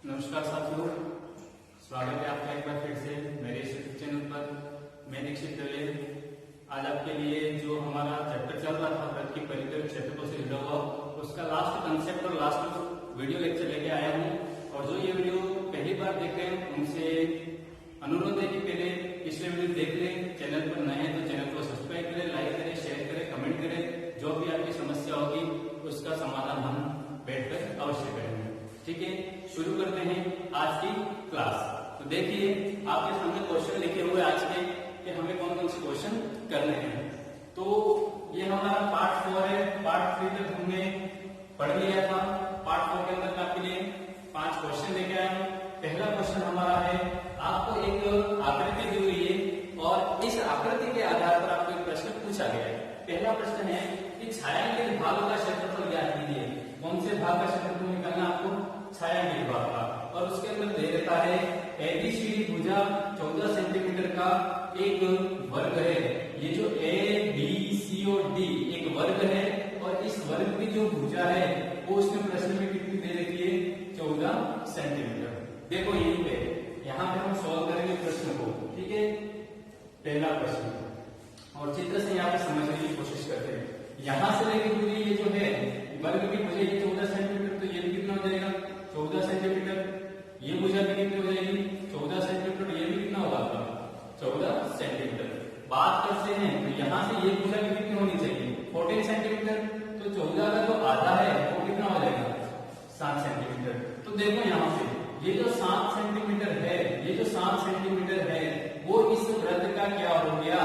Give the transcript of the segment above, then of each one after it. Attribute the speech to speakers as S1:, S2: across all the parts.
S1: नमस्कार साथियों, स्वागत है आपका एक बार फिर से मेरे यूट्यूब चैनल पर। मैं दीक्षित दले आज आपके लिए जो हमारा चैप्टर चल रहा था वृत्त की परिधि क्षेत्रफल से जुड़ा हुआ, उसका लास्ट कंसेप्ट और लास्ट वीडियो लेक्चर लेके आया हूँ। और जो ये वीडियो पहली बार देख रहे हैं उनसे अनुरोध है कि पहले पिछले वीडियो देख लें। चैनल पर नए हैं तो चैनल को सब्सक्राइब करें, लाइक करें, शेयर करें, कमेंट करें। जो भी आपकी समस्या होगी उसका समाधान हम बैठकर अवश्य करेंगे। ठीक है, शुरू करते हैं आज की क्लास। तो देखिए आपके सामने क्वेश्चन लिखे हुए आज के कि हमें कौन कौन से क्वेश्चन करने हैं। तो ये हमारा पार्ट 4 है। पार्ट 3 तक हमने पढ़ लिया था। पार्ट 4 के अंदर आपके लिए 5 क्वेश्चन लेके आए हैं। पहला क्वेश्चन हमारा है, आपको एक आकृति दी हुई है और इस आकृति के आधार पर आपको एक प्रश्न पूछा गया है। पहला प्रश्न है कि छायांकित भागों का क्षेत्रफल ज्ञात कीजिए। कौन से भाग का क्षेत्रफल निकालना आपको? छायांकित भाग का। और उसके अंदर दे देता है एबीसीडी भुजा 14 सेंटीमीटर का एक वर्ग है। ये जो ए बी सी और डी एक वर्ग है और इस वर्ग की जो भुजा है वो उसने प्रश्न में कितनी दे रखी है? 14 सेंटीमीटर। देखो यहीं पे यहाँ पे हम सॉल्व करेंगे प्रश्न को। ठीक है, पहला प्रश्न और चित्र से यहाँ पे समझने की कोशिश करते हैं। यहाँ से लेकर दूरी ये जो है वर्ग की भुजा ये 14 सेंटीमीटर, तो ये भी कितना हो जाएगा? 14 सेंटीमीटर। ये भुजा भी कितनी हो जाएगी? 14 सेंटीमीटर। ये भी कितना होगा आपका? 14 सेंटीमीटर। बात करते हैं तो यहाँ से ये भुजा भी कितनी होनी चाहिए? 14 सेंटीमीटर। तो 14 का जो आधा है वो कितना हो जाएगा? 7 सेंटीमीटर। तो देखो यहाँ पे ये जो 7 सेंटीमीटर है, ये जो 7 सेंटीमीटर है वो इस वृत्त का क्या हो गया?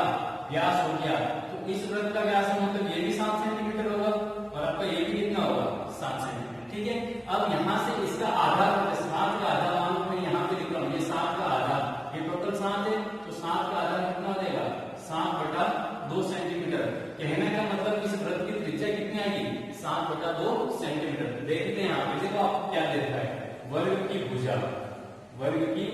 S1: व्यास हो गया। तो इस वृत्त का व्यास मतलब ये भी 7 सेंटीमीटर होगा और आपका ये भी कितना होगा? 7 सेंटीमीटर। ठीक है, अब यहाँ से इसका आधा 7 का आधा मान मैं यहाँ पे लिख रहा हूँ। ये 7 का आधा, ये टोटल 7 है तो 7 का आधा कितना हो जाएगा? 7/2 सेंटीमीटर। कहने का मतलब इस वृत्त की त्रिज्या कितनी आएगी? 7/2 सेंटीमीटर। देखते हैं आप देखो आपको क्या दे रखा है? वर्ग की भुजा, वर्ग की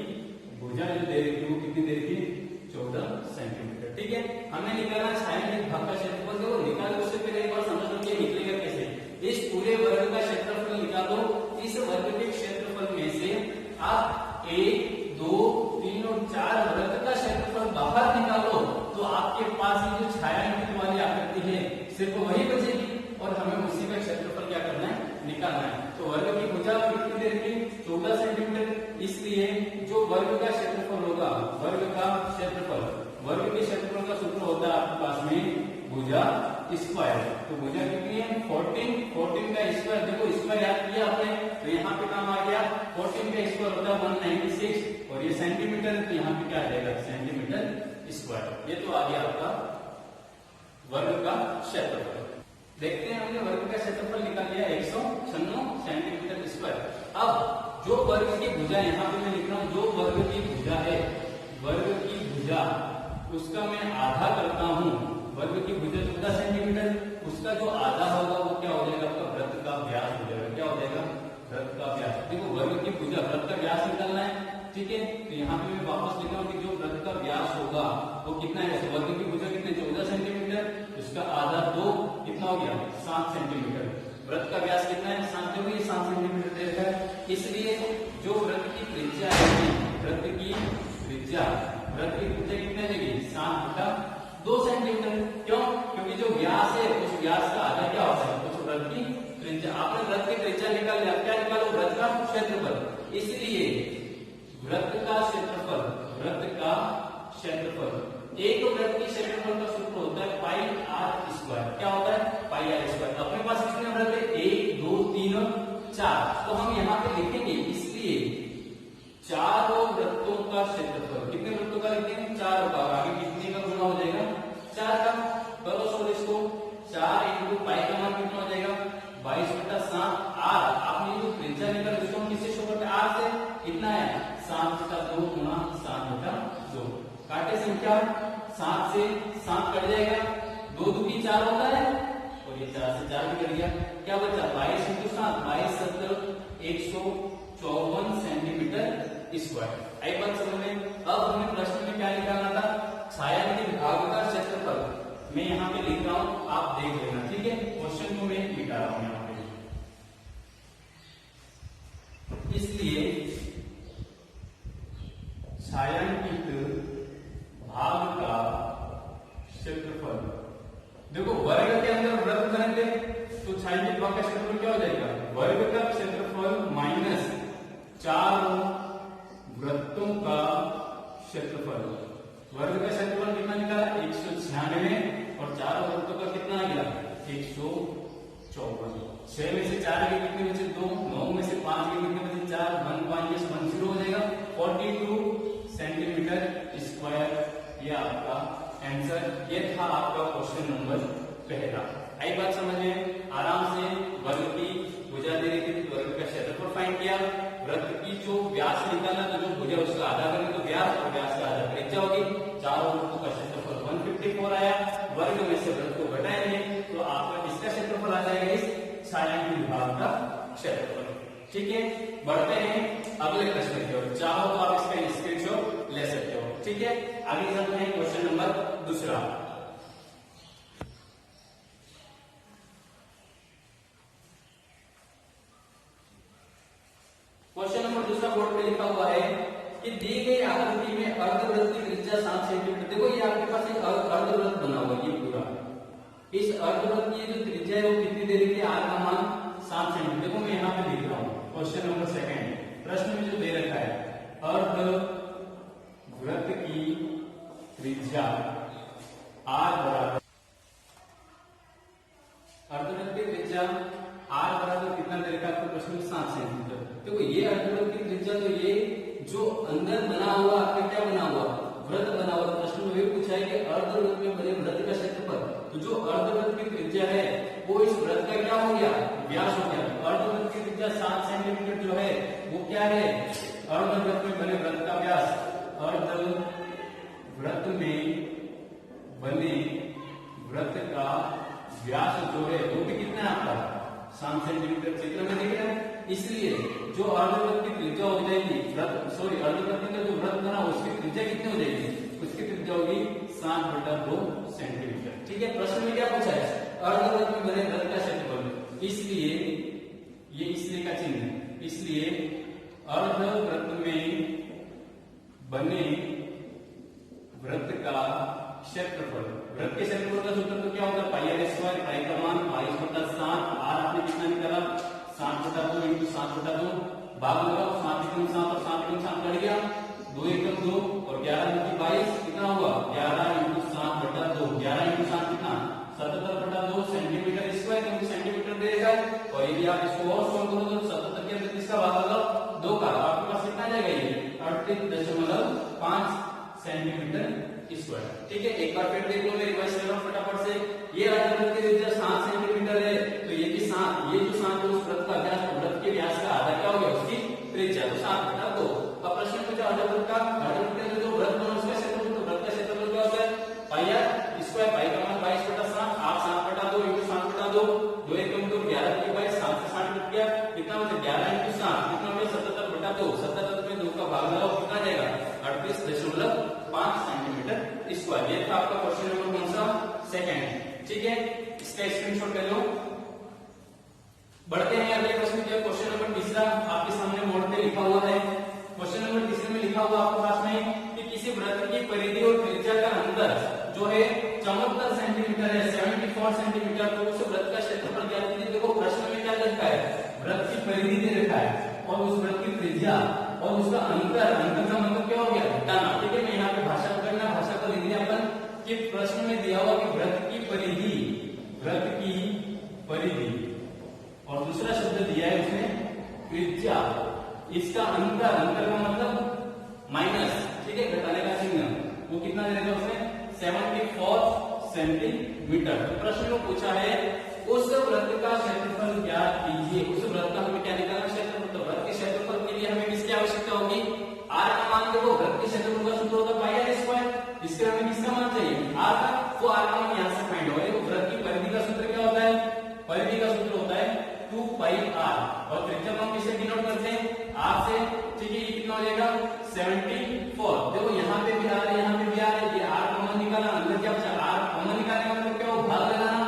S1: भुजा जो दे रखी है वो कितनी दे रखी है? 14 सेंटीमीटर। ठीक है, हमने निकाला छायांकित भाग का क्षेत्रफल। देखो निकालो उससे पहले एक बार समझ लो कि निकलेगा कैसे। इस पूरे वर्ग का क्षेत्रफल निकालो। इस वर्ग के क्षेत्रफल में से आप 1, 2, 3 और 4 वृत्त का क्षेत्रफल बाहर निकालो तो आपके पास ये जो छायांकित वाली आकृति है सिर्फ वही बचेगी और हमें उसी का क्षेत्रफल क्या करना है? निकालना है। तो वर्ग की भुजा कितनी दे रखी? 14 सेंटीमीटर। इसलिए जो वर्ग का क्षेत्रफल होगा, वर्ग का क्षेत्रफल, वर्ग के क्षेत्रफल का सूत्र होता है आपके पास में भुजा स्क्वायर। तो भुजा कितनी है? 14 का स्क्वायर। देखो स्क्वायर याद किया आपने तो यहाँ पे काम आ गया। 14 का स्क्वायर होता है 196 और ये सेंटीमीटर तो यहाँ पे क्या आ जाएगा? Centimetre square. ये तो आ गया आपका वर्ग का क्षेत्रफल। देखते हैं हमने वर्ग का क्षेत्रफल निकाल लिया 196 सेंटीमीटर स्क्वायर। अब जो वर्ग की भुजा यहाँ पे मैं लिख रहा हूँ, जो वर्ग की भुजा है, वर्ग की भुजा उसका मैं आधा करता हूँ। वर्ग की भुजा 14 सेंटीमीटर, उसका जो आधा होगा वो क्या हो जाएगा? आपका वृत्त का व्यास हो जाएगा। क्या हो जाएगा? वृत्त का व्यास। देखो वर्ग की भुजा वृत्त का व्यास निकालना है। ठीक है, तो यहाँ पे मैं वापस लिख रहा हूँ कि जो वृत्त का व्यास होगा वो कितना है? वर्ग की भुजा कितने? 14 सेंटीमीटर। उसका आधा 2 कितना हो गया? 7 सेंटीमीटर। वृत्त का व्यास कितना है? 7 जो भी 7 सेंटीमीटर दे रखा है। इसलिए जो वृत्त की त्रिज्या है, वृत्त की त्रिज्या, वृत्त की त्रिज्या कितनी देगी? 7/2 सेंटीमीटर। क्यों? क्योंकि जो व्यास है उस व्यास का आधा क्या होता है? उस वृत्त की त्रिज्या। आपने वृत्त की त्रिज्या निकाल लिया, क्या निकालो? वृत्त का क्षेत्रफल। इसलिए वृत्त का क्षेत्रफल, वृत्त का क्षेत्रफल, एक वृत्त के क्षेत्रफल का सूत्र होता है पाई आर स्क्वायर। क्या होता है? पाई आर स्क्वायर। अपने पास कितने वृत्त है? 1, 2, 3, 4। तो हम यहाँ पे लिखेंगे, इसलिए चारों वृत्तों का क्षेत्रफल। कितने वृत्तों का लिखते हैं? 4 का। आगे कितने का गुना हो जाएगा? 4 का। करो सोल्व इसको। 4 इंटू पाई का मान कितना हो जाएगा? 22/7 आर। आपने जो त्रिज्या निकाला उसको हम किससे शो करते हैं? आर से। कितना है? 7/2 गुना 7/2। काटे संख्या 7 से 7 कट जाएगा। 2 दूनी 4 होता है और ये 4 से 4 भी कट गया। क्या बचा? 22 इंटू 7, 22 7 154 सेंटीमीटर स्क्वायर। एक बात समझ में। अब हमें प्रश्न में क्या निकालना था? छायांकित भाग का क्षेत्रफल। मैं यहाँ पे लिख रहा हूँ, आप देख लेना। ठीक है, क्वेश्चन को मैं लिखा रहा हूँ यहाँ पे। इसलिए छायांकित भाग का क्षेत्रफल। देखो वर्ग के अंदर वृत्त करेंगे तो छायांकित भाग का क्षेत्रफल क्या हो जाएगा, वर्ग का क्षेत्रफल माइनस चारों वृत्तों का क्षेत्रफल। वर्ग का क्षेत्रफल कितना निकाला 196 और चारों वृत्तों का कितना आ गया 154। 6 में से 4 के कितने बचे 2, 9 में से 5 के कितने बचे 4, 1 5 10 हो जाएगा 42 सेंटीमीटर स्क्वायर। ये आपका आंसर, ये था आपका क्वेश्चन नंबर पहला। आई बात समझ में, आराम से वर्ग की भुजा दे रही थी, वर्ग का क्षेत्रफल फाइंड किया, वृत्त की जो व्यास निकाला तो जो भुजा उसका आधा करेंगे तो व्यास और व्यास का आधा त्रिज्या होगी। चारों वृत्तों का क्षेत्रफल 154 आया, वर्ग में से वृत्त को घटाएंगे तो आपका इसका क्षेत्रफल आ जाएगा इस छायांकित भाग का क्षेत्रफल। ठीक है, बढ़ते हैं अगले प्रश्न की ओर। चाहो तो आप इसका स्क्रीनशॉट ले सकते हो। ठीक है, आगे चलते हैं क्वेश्चन नंबर दूसरा। क्वेश्चन नंबर दूसरा बोर्ड पे लिखा हुआ है कि दी गई आकृति में अर्धवृत्त की त्रिज्या 7 सेंटीमीटर। देखो ये आपके पास एक अर्धवृत्त बना हुआ है, ये पूरा इस अर्धवृत्त की जो त्रिज्या है वो कितनी दे रही है, आर का मान 7 सेंटीमीटर। देखो मैं यहाँ पे लिख रहा हूँ क्वेश्चन नंबर सेकंड, प्रश्न में जो दे रखा है अर्धवृत्त की त्रिज्या आर बराबर, अर्धवृत्त की त्रिज्या आर बराबर कितना दे रखा है आपको प्रश्न में 7 सेंटीमीटर। देखो ये अर्धवृत्त की त्रिज्या, तो ये जो अंदर बना हुआ आपका क्या बना हुआ वृत्त बना हुआ, प्रश्न में पूछा है कि अर्धवृत्त में बने वृत्त का क्षेत्रफल, तो जो अर्धवृत्त की त्रिज्या है वो इस वृत्त का क्या हो गया व्यास हो गया। अर्धवृत्त की त्रिज्या 7 सेंटीमीटर जो है वो क्या है, अर्धवृत्त में बने वृत्त का व्यास, अर्धवृत्त में बने वृत्त का व्यास जो है वो भी कितना है आपका 7 सेंटीमीटर, चित्र में दिख रहा है। इसलिए जो अर्धवृत्त की त्रिज्या हो जाएगी, अर्धवृत्त का जो वृत्त बना उसकी त्रिज्या कितनी हो जाएगी, उसकी त्रिज्या होगी 7/2 सेंटीमीटर। ठीक है, प्रश्न में क्या पूछा है, अर्धवृत्त में बने वृत्त का क्षेत्रफल, इसलिए ये इसलिए का चिन्ह है, इसलिए अर्धवृत्त में बने वृत्त का क्षेत्रफल, वृत्त के क्षेत्रफल का सूत्र तो क्या होगा पाई आर स्क्वायर, पाई का मान 22/7, आर आपने कितना निकाला 7/2 × 7/2, भाग लगाओ 7 × 7 और 7 × 7 कट गया, 2 × 2 और 11 × 22 कितना हुआ 11 × 7/2, 11 × 7 कितना 77/2 सेंटीमीटर स्क्वायर, क्योंकि सेंटीमीटर देगा। और यदि आप इसको और सॉल्व करो तो 77 के अंदर इसका भाग लगाओ 2 का, आपके पास कितना जाएगा ये 38.5 सेंटीमीटर स्क्वायर। ठीक है, एक बार फिर देख लो, मैं रिवाइज कर रहा हूं फटाफट से। ये अर्धवृत्त की त्रिज्या 7 सेंटीमीटर है, तो ये भी 7, ये जो 7 है उस वृत्त का व्यास, वृत्त के व्यास का आधा क्या हो गया उसकी त्रिज्या, तो 7/2। अब प्रश्न पूछा अर्धवृत्त का, अर्धवृत्त का जो वृत्त बना उसका क्षेत्रफल, तो वृत्त का क्षेत्रफल क्या होता है पाई आर स्क्वायर, पाई का मान 22/7, आप 7/2 × 7/2, 2 × 2 11 × 22, 7 से 60 कट गया, कितना होता है 11 × 7 कितना होता है 77/2, 77 में 2 का भाग लगाओ कितना जाएगा 38.5 सेंटीमीटर स्क्वायर। ये था आपका क्वेश्चन नंबर कौन सा सेकंड। ठीक है, इसका स्क्रीनशॉट ले लो। बढ़ते हैं अगले प्रश्न की, क्वेश्चन नंबर तीसरा आपके सामने बोर्ड पे लिखा हुआ है। क्वेश्चन नंबर तीसरे में लिखा हुआ आपके पास में कि किसी वृत्त की परिधि और त्रिज्या का अंतर जो है 74 सेंटीमीटर है, 74 सेंटीमीटर, तो उस वृत्त का क्षेत्रफल क्या कीजिए। देखो प्रश्न में क्या लिखा है, वृत्त की परिधि दे रखा है और उस वृत्त की त्रिज्या और उसका अंतर, अंतर का मतलब क्या हो गया घटाना। ठीक है, मैं यहाँ पे भाषा करना, भाषा को लिख दिया अपन कि प्रश्न में दिया हुआ कि वृत्त की परिधि, वृत्त की परिधि और दूसरा शब्द दिया है उसमें त्रिज्या, इसका अंतर, अंतर का मतलब माइनस, ठीक है, घटाने का चिन्ह, वो कितना दे देगा उसने 74 सेंटीमीटर। प्रश्न में पूछा है उस वृत्त का क्षेत्रफल ज्ञात कीजिए। उस वृत्त का हमें क्या निकालना क्षेत्रफल, तो वृत्त के क्षेत्रफल के लिए हमें किसकी आवश्यकता होगी, आर का मान। देखो वृत्त के क्षेत्रफल का सूत्र होता है पाई आर स्क्वायर, इसके हमें किसका मान चाहिए आर का, वो आर का मान यहाँ से फाइंड होगा। देखो वृत्त की परिधि का सूत्र क्या होता है, परिधि का सूत्र होता है 2πr और त्रिज्या को हम किससे डिनोट करते हैं आर से। ठीक है, ये कितना हो जाएगा 74। देखो यहाँ पे भी आर है, यहाँ पे भी आर है, ये आर कॉमन निकाला, अंदर क्या बचा आर कॉमन निकालने का मतलब क्या हो भाग लगाना,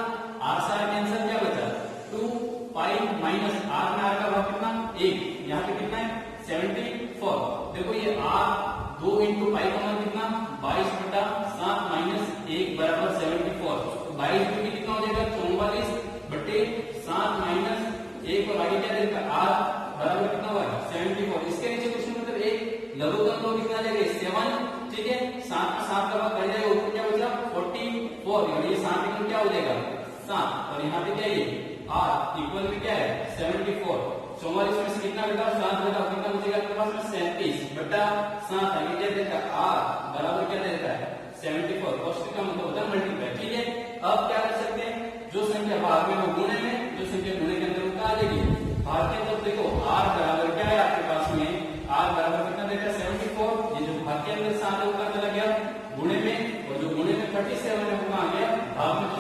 S1: आर से आर कैंसिल, क्या बचा 2π माइनस आर में आर का भाग कितना 1, यहाँ पे कितना है 74। देखो ये आर 2 इंटू पाई का मान कितना 22/7 माइनस 1 बराबर 74। तो 22 क्योंकि कितना हो जाएगा 44/7 माइनस 1 और आगे क्या देगा r बराबर कितना हुआ 74। इसके नीचे कुछ नहीं मतलब एक लघुगण तो कितना आ जाएगा 7, ठीक है 7 का 7 का भाग कर जाएगा, ऊपर क्या बचा 44 और ये 7 में क्या हो जाएगा 7 और यहाँ पे क्या है r इक्वल में क्या है 74। 44 में से कितना बेटा 7 बेटा कितना बचेगा आपके पास में 37/7 आगे क्या देता है r बराबर क्या देता है 74। कोष्टक का मतलब होता है मल्टीप्लाई, ठीक है। अब क्या कर सकते हैं जो संख्या भाग में वो गुणे में, जो संख्या गुणे के अंदर उनका आ जाएगी भाग के अंदर। देखो r बराबर क्या है आपके पास में r बराबर कितना देता है 74। ये जो भाग के अंदर 7 है ऊपर चला गया गुणे में, और जो गुणे में 37 है वो आ गया भाग में। तो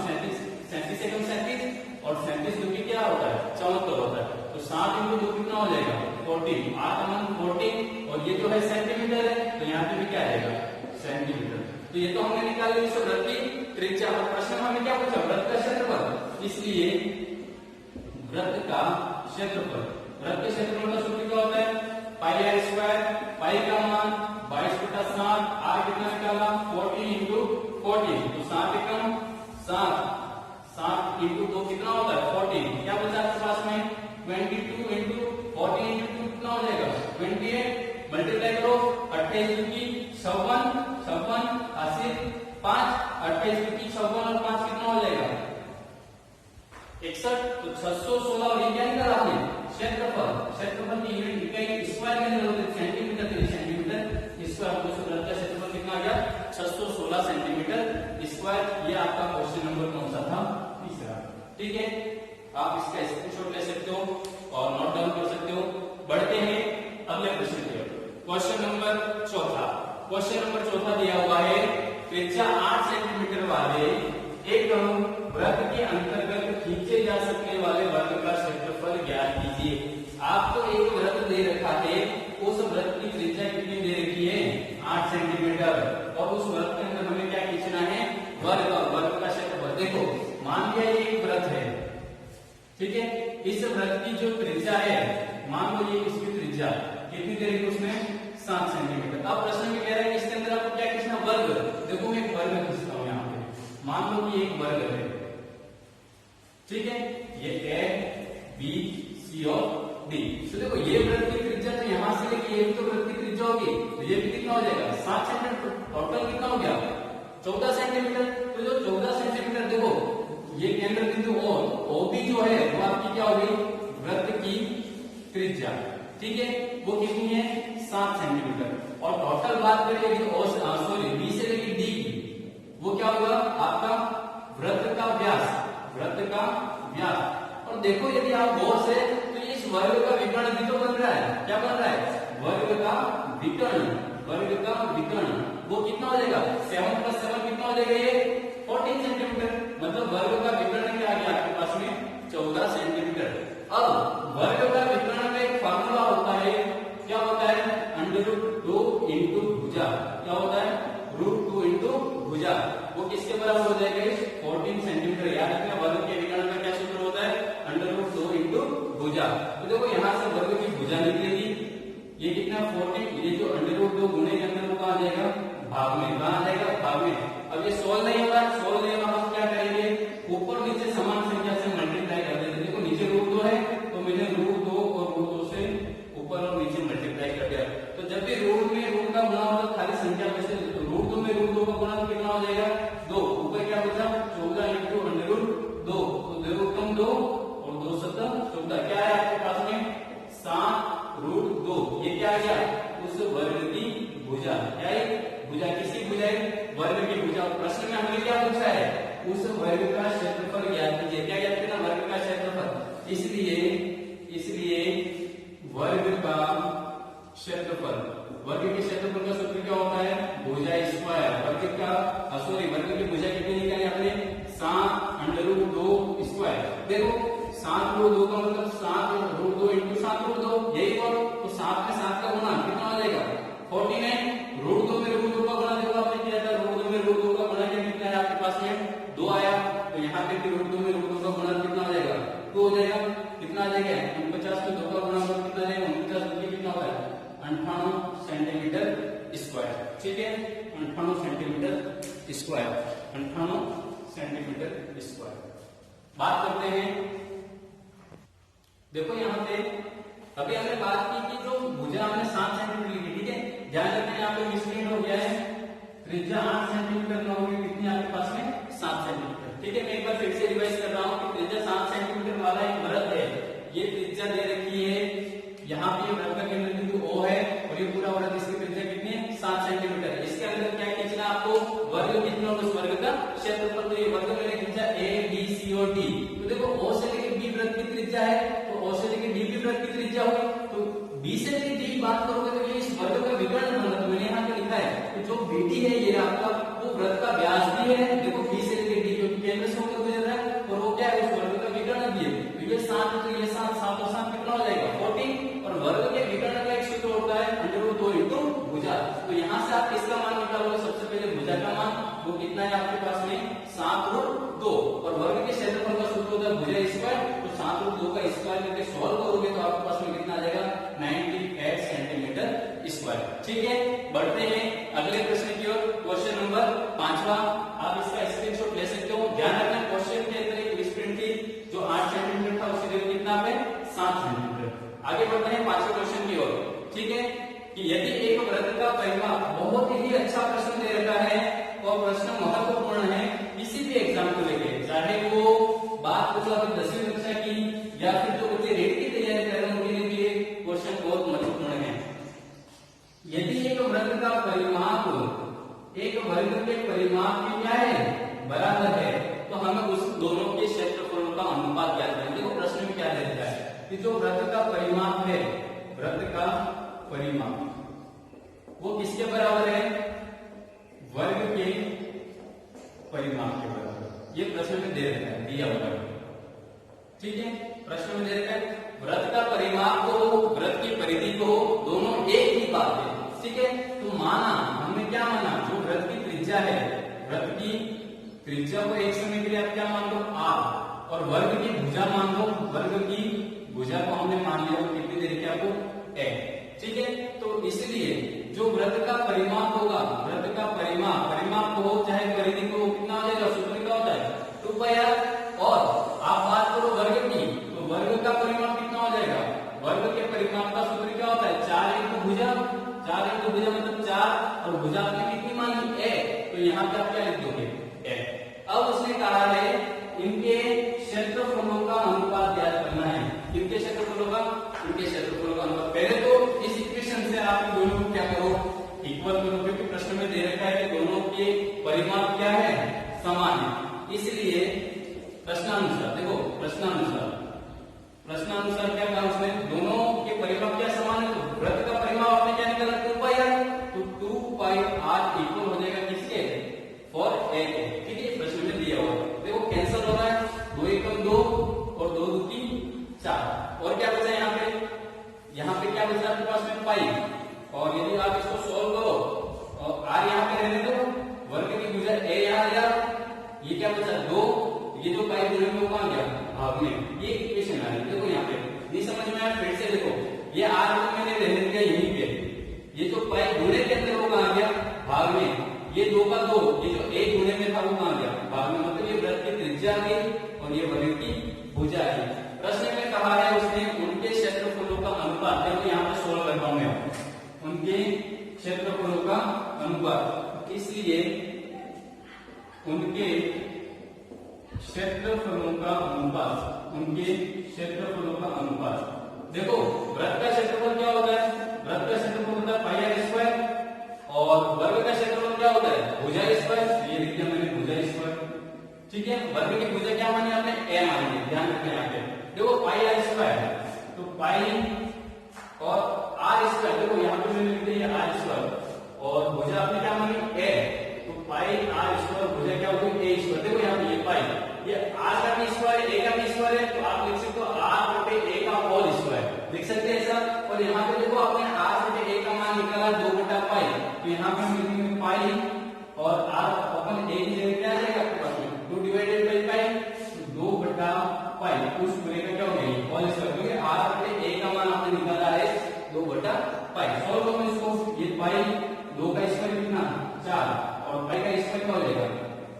S1: 37 एकम 37 और 37 जो कि क्या होता है 74 होता है। तो 7 इंटू 2 कितना हो जाएगा 14, r का मान 14 और ये जो है सेंटीमीटर है तो यहाँ पे भी क्या आएगा सेंटीमीटर। तो ये तो हमने निकाल लिया इस वृत्त की त्रिज्या। और प्रश्न हमें क्या पूछा वृत्त का क्षेत्रफल, इसलिए वृत्त का क्षेत्रफल, वृत्त के क्षेत्रफल का सूत्र क्या होता है पाई r स्क्वायर, पाई का मान 22/7, r कितना निकाला 14 इंटू 14। तो 7 एकम 7 इंटू 2 कितना होता है 14। क्या बचा आपके पास में 22 इंटू 14 इंटू 2 कितना हो जाएगा 28। मल्टीप्लाई करो 28 की 56 80 5 28 की 56 और 5 कितना हो जाएगा 61। तो 616 और ये क्या निकाला आपने क्षेत्रफल। क्षेत्रफल की यूनिट इकाई स्क्वायर में होती है सेंटीमीटर, तो सेंटीमीटर स्क्वायर। तो वृत्त का क्षेत्रफल कितना आ गया 616 सेंटीमीटर स्क्वायर। ये आपका क्वेश्चन नंबर कौन सा था तीसरा, ठीक है। आप इसका स्क्रीनशॉट ले सकते हो और नोट डाउन कर सकते हो। बढ़ते हैं अगले प्रश्न की ओर। क्वेश्चन नंबर चौथा, क्वेश्चन नंबर चौथा दिया हुआ है त्रिज्या 8 सेंटीमीटर वाले एक वृत्त के अंतर्गत खींचे जा सकने वाले वर्ग का क्षेत्रफल ज्ञात कीजिए। आपको एक वृत्त दे रखा है, उस वृत्त की त्रिज्या कितनी दे रखी है 8 सेंटीमीटर और उस वृत्त के अंदर हमें क्या खींचना है वर्ग का क्षेत्रफल। देखो मान लिया ये एक वृत्त है, ठीक है। इस वृत्त की जो त्रिज्या है मान लो ये इसकी त्रिज्या कितनी दे रखी उसमें 7 सेंटीमीटर। अब प्रश्न में कह रहा है कि इसके अंदर आपको क्या खींचना वर्ग। देखो मैं एक वर्ग खींचता हूं यहाँ पे, मान लो कि एक वर्ग है, ठीक है। ये ए बी सी और डी। तो देखो ये वृत्त की त्रिज्या तो यहां से लेके ये भी तो वृत्त की त्रिज्या होगी, तो ये भी कितना हो जाएगा 7 सेंटीमीटर। टोटल कितना हो गया 14 सेंटीमीटर। तो जो 14 सेंटीमीटर देखो ये केंद्र बिंदु ओ बी जो है वो आपकी क्या हो गई वृत्त की त्रिज्या, ठीक है। वो कितनी है 7 सेंटीमीटर। और टोटल बात करें यदि सॉरी बी से लेके डी की, वो क्या होगा आपका वृत्त का व्यास, वृत्त का व्यास। और देखो यदि आप गौर से तो इस वर्ग का विकर्ण भी तो बन रहा है। क्या बन रहा है वर्ग का विकर्ण, वर्ग का विकर्ण। वो कितना हो जाएगा 7 + 7 कितना हो जाएगा ये 14 सेंटीमीटर। मतलब वर्ग का विकर्ण क्या आ गया आपके पास में 14 सेंटीमीटर। अब वर्ग का विकर्ण का एक फार्मूला होता है, क्या होता है √2 इंटू भुजा। क्या होता है √2 इंटू भुजा। वो किसके बराबर हो जाएगा 14 सेंटीमीटर। याद रखना वर्ग के विकर्ण का क्या सूत्र होता है √2 इंटू भुजा। तो देखो यहाँ से वर्ग की भुजा निकलेगी, ये कितना 14, ये जो √2 गुणे के अंदर वो कहाँ आ जाएगा भाग में, कहाँ आ जाएगा भाग में। अब ये सोल्व नहीं होगा, सोल्व नहीं होगा हम क्या करेंगे ऊपर नीचे समान संख्या से मल्टीप्लाई कर देते। देखो नीचे √2 है तो मैंने √2 और √2 से ऊपर और नीचे मल्टीप्लाई कर दिया। तो जब भी रूट में रूट का गुणा होगा खाली संख्या में से √2 में √2 का गुणा कितना हो जाएगा 2। ऊपर क्या बचा 14 इंटू √2। तो देखो कम 2 और 2 7 14 क्या है आपके पास में 7√2। ये क्या आ गया उस वर्ग की भुजा। क्या है भुजा, किसी भुजा वर्ग की भुजा। प्रश्न में हमने क्या पूछा है उस वर्ग का क्षेत्रफल ज्ञात कीजिए। क्या ज्ञात करना वर्ग का क्षेत्रफल। इसलिए वर्ग का क्षेत्रफल, वर्ग के क्षेत्रफल का सूत्र क्या होता है भुजा स्क्वायर। वर्ग का सॉरी वर्ग की भुजा कितनी निकाली आपने 7√2 स्क्वायर। देखो 7√2 का मतलब 7√2 इंटू 7√2 यही और तो 7 में 7 का गुणा कितना हो जाएगा 49। √2 में √2 का गुणा देखो आपने किया था, √2 में √2 का गुणा कितना है आपके पास में 2 आया। तो यहाँ पे √2 में √2 का गुणा कितना हो जाएगा 2 हो जाएगा। कितना आ जाएगा 49 में 2 का गुणा कितना आ जाएगा 49 कितना होता है 98 सेंटीमीटर स्क्वायर। स्क्वायर, ठीक है, 98 सेंटीमीटर स्क्वायर, 98 सेंटीमीटर स्क्वायर। बात करते हैं, देखो यहाँ पे अभी हमने बात की कि जो भुजा हमने 7 सेंटीमीटर लिखी, ठीक है, ध्यान रखना यहाँ पे मिसलीड हो गया है, त्रिज्या 8 सेंटीमीटर न होगी, कितनी आपके पास में 7 सेंटीमीटर, ठीक है। मैं एक बार फिर से रिवाइज कर रहा हूँ कि त्रिज्या 7 सेंटीमीटर वाला एक वृत्त है, ये त्रिज्या दे रखी है, यहाँ पे वृत्त का केंद्र बिंदु O है और ये पूरा वृत्त, इसकी त्रिज्या कितनी है 7 सेंटीमीटर। इसके अंदर क्या खींचना आपको, वर्ग कितना होगा, उस वर्ग का क्षेत्रफल, तो ये वर्ग मैंने खींचा A B C और D, तो देखो O से लेकर B वृत्त की त्रिज्या है, तो O से लेकर D भी वृत्त की त्रिज्या हुई, तो B से लेकर D बात करोगे तो ये इस वर्ग का विकर्ण बना, तो मैंने यहाँ पे लिखा है कि जो BD है ये आपका वो वृत्त का व्यास भी है, देखो B से लेकर D क्योंकि केंद्र से होकर गुजर रहा है, और वो क्या है उस वर्ग का विकर्ण भी है, तो ये 7 तो ये 7, 7 और 7 कितना हो जाएगा 14, और वर्ग के विकर्ण का एक सूत्र होता है √2 इंटू भुजा, तो यहाँ से आप किसका मान निकालोगे, सबसे पहले भुजा का मान, वो कितना है आपके पास में 7√2, और वर्ग के क्षेत्रफल का सूत्र होता है भुजा स्क्वायर, तो 7√2 का स्क्वायर करके सॉल्व करोगे तो आपके पास में कितना आ जाएगा 98 सेंटीमीटर स्क्वायर, ठीक है। बढ़ते हैं अगले प्रश्न की ओर, क्वेश्चन नंबर 5वां, आप इसका स्क्रीनशॉट ले सकते हो। ध्यान रखना क्वेश्चन के अंदर एक स्प्रिंट थी जो 8 सेंटीमीटर था, उसकी जगह कितना पे 7 सेंटीमीटर। आगे बढ़ते हैं 5वें क्वेश्चन की ओर, ठीक है, कि यदि एक वृत्त का परिमाप, बहुत ही अच्छा प्रश्न दे रखा है और प्रश्न महत्वपूर्ण है किसी भी एग्जाम को लेके, चाहे वो बात कुछ 10वीं कक्षा की या फिर जो बच्चे रेट की तैयारी कर रहे हैं उनके लिए भी ये क्वेश्चन बहुत महत्वपूर्ण है। यदि एक वृत्त का परिमाप एक वर्ग के परिमाप की क्या है बराबर है, तो हमें उस दोनों के क्षेत्रफलों का अनुपात ज्ञात करना है। देखो प्रश्न में क्या दे रखा है कि जो वृत्त का परिमाप है, वृत्त का परिमाप वो किसके बराबर है, वर्ग के परिमाप के बराबर, ये प्रश्न में दे रखा है, दिया हुआ है, ठीक है। प्रश्न में दे रखा है वृत्त का परिमाप को वृत्त की परिधि को दोनों एक ही बात है, ठीक है। तो माना, हमने क्या माना, जो वृत्त की त्रिज्या है, वृत्त की त्रिज्या को एक समय के लिए आप क्या मान लो r, और वर्ग की भुजा मान लो, वर्ग की भुजा को हमने मान लिया, तो कितनी दे रखी है आपको a, ठीक है। तो इसलिए जो वृत्त का परिमाप होगा, वृत्त का परिमाप को चाहे परिधि को कितना हो जाएगा, सूत्र क्या होता है 2πr, और आप बात करो वर्ग की, तो वर्ग का परिमाप कितना हो जाएगा, वर्ग के परिमाप का सूत्र क्या होता है 4 इंटू भुजा, 4 इंटू भुजा मतलब 4, और भुजा आपने कितनी मानी a, तो यहाँ पे आप क्या लिख दोगे a। अब उसने कहा है इनके क्षेत्रफलों का अनुपात ज्ञात करना है, इनके क्षेत्रफलों का अनुपात। पहले तो इस इक्वेशन से आप दोनों को क्या करो, इक्वल करो, क्योंकि प्रश्न में दे रखा है कि दोनों के परिमाप क्या है, समान है, इसलिए प्रश्नानुसार, देखो प्रश्नानुसार क्या कहा उसने, दोनों के परिमाप क्या समान है, तो वृत्त का परिमाप आपने क्या निकाला 2πr, तो 2πr इक्वल हो जाएगा किसके, फॉर a के, ठीक है। प्रश्न में दिया हुआ देखो कैंसिल हो रहा है, 2 एकम 2 और 2 दूती 4, और क्या बचा यहाँ पे क्या बचा आपके पास में पाई, और यदि आप इसको सोल्व करो और r यहाँ पे रहने दो, वर्ग की भुजा a यहाँ गया, ये क्या बचा 2, ये जो पाई गुणे में कहाँ गया भाग में, ये इक्वेशन आ रही है। देखो यहाँ पे नहीं समझ में आया, फिर से देखो, ये r को मैंने रहने दिया यहीं पे, ये जो पाई गुणे के अंदर वो कहाँ गया भाग में, ये 2 का 2, ये जो a गुणे में था वो कहाँ गया भाग में, मतलब ये वृत्त की त्रिज्या आ गई और ये वर्ग की भुजा आ गई। प्रश्न में कहा है उसने उनके क्षेत्रफलों का अनुपात, देखो यहाँ पे 16 कर पाऊंगा, उनके क्षेत्रफलों का अनुपात, इसलिए उनके क्षेत्रफलों का अनुपात, देखो वृत्त का क्षेत्रफल क्या होता है, वृत्त का क्षेत्रफल होता है पाई आर स्क्वायर, और वर्ग का क्षेत्रफल क्या होता है भुजा स्क्वायर, ये लिख दिया मैंने भुजा स्क्वायर, ठीक है। वर्ग की भुजा क्या मानी आपने a मानी, ध्यान रखना यहाँ पे, देखो पाई आर स्क्वायर, तो पाई और आर स्क्वायर, देखो यहाँ पे मैंने लिख दिया आर स्क्वायर, और भुजा आपने क्या मानी a, तो पाई आर स्क्वायर, भुजा क्या होगी a स्क्वायर, देखो यहाँ पे ये पाई, ये आर का भी स्क्वायर a का भी स्क्वायर है, तो आप लिख सकते हो r बटे a का होल स्क्वायर, लिख सकते हैं ऐसा। और यहाँ पे देखो आपने r बटे a का मान निकाला 2 बटा पाई, तो यहाँ पे हम लिखेंगे पाई और r अपन a की जगह क्या आ जाएगा आपके पास में 2 डिवाइडेड बाई पाई, 2 बटा पाई, उस पूरे का क्या हो गया होल स्क्वायर, क्योंकि r बटे a का मान आपने निकाला है 2 बटा पाई। सॉल्व करो इसको, ये पाई 2 का स्क्वायर कितना 4 और पाई का स्क्वायर क्या हो जाएगा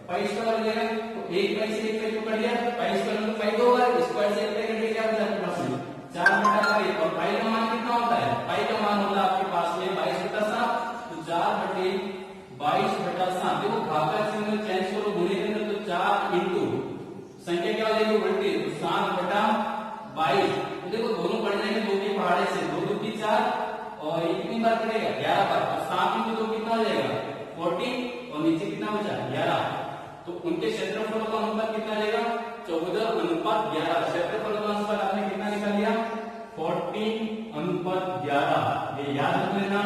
S1: पाई स्क्वायर हो जाएगा। तो 1 पाई से 1 पाई तो कट गया, पाई स्क्वायर मतलब पाई 2 होगा, स्क्वायर से 1 पाई कट गया, क्या बचा आपके पास में 4 बटा पाई। और पाई का मान कितना होता है, पाई का मान होता है आपके पास में 22 बटा 7। तो 4 बटे 22 बटा 7, देखो भाग का चिन्ह चेंज करो गुणे के अंदर, तो 4 इंटू संख्या क्या हो जाएगी उल्टी, तो 7 बटा 22। तो देखो दोनों पड़ जाएंगे 2 के पहाड़े से, 2 2 की 4 और ये कितनी बार पड़ेगा 11 बार। तो 7 इंटू 2 कितना हो जाएगा 40 और नीचे कितना बचा 11। तो उनके क्षेत्रफल का अनुपात कितना जाएगा 14:11। क्षेत्रफल का अनुपात आपने कितना निकाल लिया 14:11। ये याद रख लेना,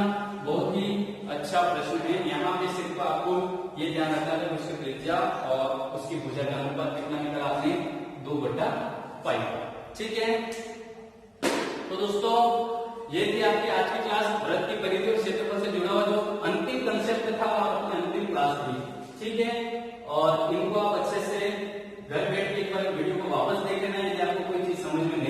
S1: बहुत ही अच्छा प्रश्न है। यहाँ पे सिर्फ आपको ये ध्यान रखना है उसकी त्रिज्या और उसकी भुजा का अनुपात कितना निकाला आपने 2/5। ठीक है, तो दोस्तों ये थी आपकी आज की क्लास, वृत्त की परिधि और क्षेत्रफल से जुड़ा हुआ जो अंतिम कंसेप्ट था और अपनी अंतिम क्लास थी। ठीक है, और इनको आप अच्छे से घर बैठ के एक बार वीडियो को वापस देख लेना, यदि आपको कोई चीज समझ में नहीं